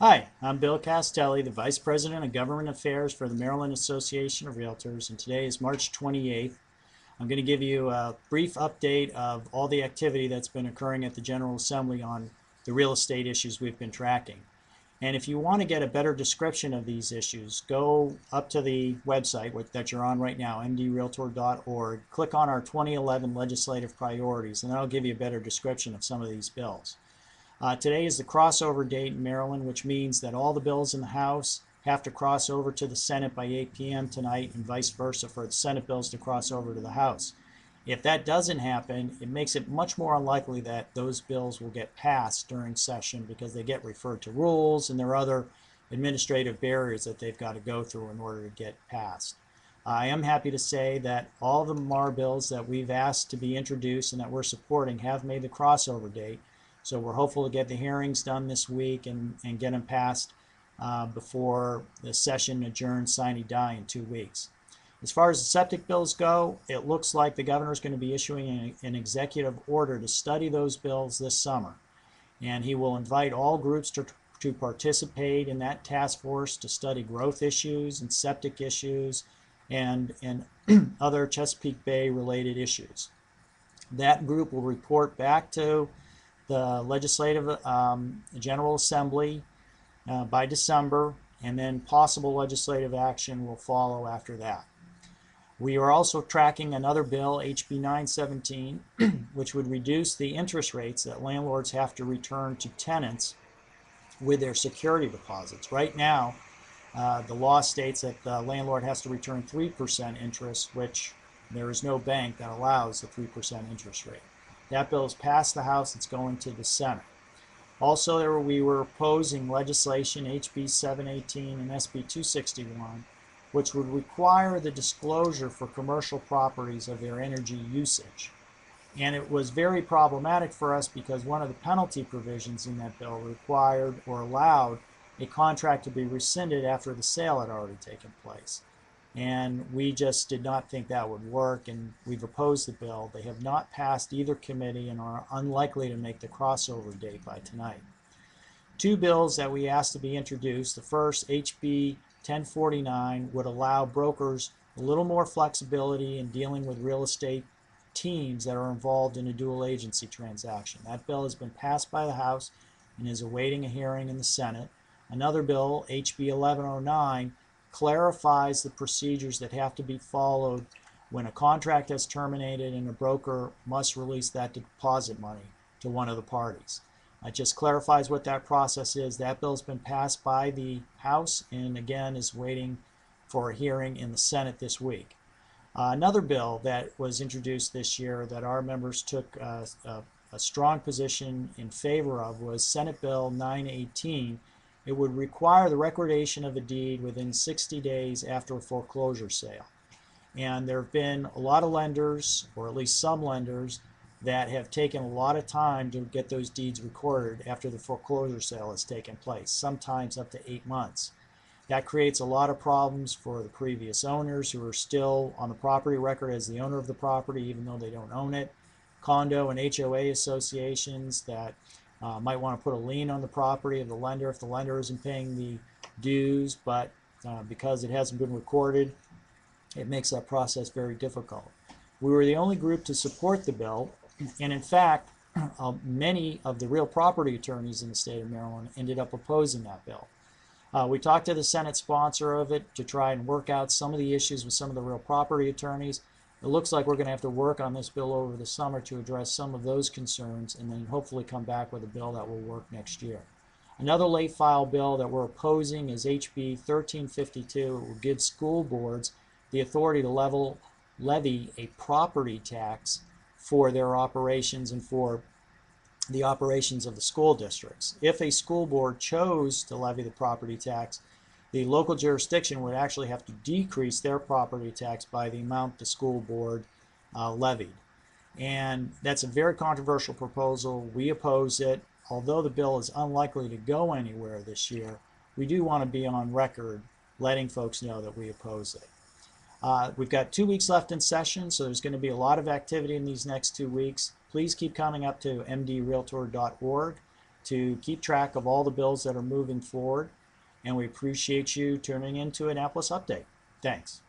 Hi, I'm Bill Castelli, the Vice President of Government Affairs for the Maryland Association of Realtors, and today is March 28th. I'm going to give you a brief update of all the activity that's been occurring at the General Assembly on the real estate issues we've been tracking. And if you want to get a better description of these issues, go up to the website that you're on right now, mdrealtor.org, click on our 2011 legislative priorities, and that'll give you a better description of some of these bills. Today is the crossover date in Maryland, which means that all the bills in the House have to cross over to the Senate by 8 p.m. tonight, and vice versa for the Senate bills to cross over to the House. If that doesn't happen, it makes it much more unlikely that those bills will get passed during session because they get referred to rules and there are other administrative barriers that they've got to go through in order to get passed. I am happy to say that all the MAR bills that we've asked to be introduced and that we're supporting have made the crossover date. So we're hopeful to get the hearings done this week and get them passed before the session adjourns sine die in 2 weeks. As far as the septic bills go, it looks like the governor is going to be issuing an executive order to study those bills this summer. And he will invite all groups to participate in that task force to study growth issues and septic issues and other Chesapeake Bay related issues. That group will report back to the Legislative General Assembly by December, and then possible legislative action will follow after that. We are also tracking another bill, HB 917, which would reduce the interest rates that landlords have to return to tenants with their security deposits. Right now, the law states that the landlord has to return 3% interest, which there is no bank that allows the 3% interest rate. That bill has passed the House. It's going to the Senate. Also, we were opposing legislation, HB 718 and SB 261, which would require the disclosure for commercial properties of their energy usage. And it was very problematic for us because one of the penalty provisions in that bill required or allowed a contract to be rescinded after the sale had already taken place. And we just did not think that would work, and we've opposed the bill. They have not passed either committee and are unlikely to make the crossover date by tonight. Two bills that we asked to be introduced. The first, HB 1049, would allow brokers a little more flexibility in dealing with real estate teams that are involved in a dual agency transaction. That bill has been passed by the House and is awaiting a hearing in the Senate. Another bill, HB 1109, clarifies the procedures that have to be followed when a contract has terminated and a broker must release that deposit money to one of the parties. It just clarifies what that process is. That bill's been passed by the House and again is waiting for a hearing in the Senate this week. Another bill that was introduced this year that our members took a strong position in favor of was Senate Bill 918. It would require the recordation of a deed within 60 days after a foreclosure sale. And there have been a lot of lenders, or at least some lenders, that have taken a lot of time to get those deeds recorded after the foreclosure sale has taken place, sometimes up to 8 months. That creates a lot of problems for the previous owners who are still on the property record as the owner of the property, even though they don't own it. Condo and HOA associations that might want to put a lien on the property of the lender if the lender isn't paying the dues, but because it hasn't been recorded, it makes that process very difficult. We were the only group to support the bill, and in fact, many of the real property attorneys in the state of Maryland ended up opposing that bill. We talked to the Senate sponsor of it to try and work out some of the issues with some of the real property attorneys. It looks like we're going to have to work on this bill over the summer to address some of those concerns and then hopefully come back with a bill that will work next year. Another late file bill that we're opposing is HB 1352. It will give school boards the authority to levy a property tax for their operations and for the operations of the school districts. If a school board chose to levy the property tax, the local jurisdiction would actually have to decrease their property tax by the amount the school board levied. And that's a very controversial proposal. We oppose it. Although the bill is unlikely to go anywhere this year, we do want to be on record letting folks know that we oppose it. We've got 2 weeks left in session, so there's going to be a lot of activity in these next 2 weeks. Please keep coming up to mdrealtor.org to keep track of all the bills that are moving forward, and we appreciate you tuning into Annapolis Update. Thanks.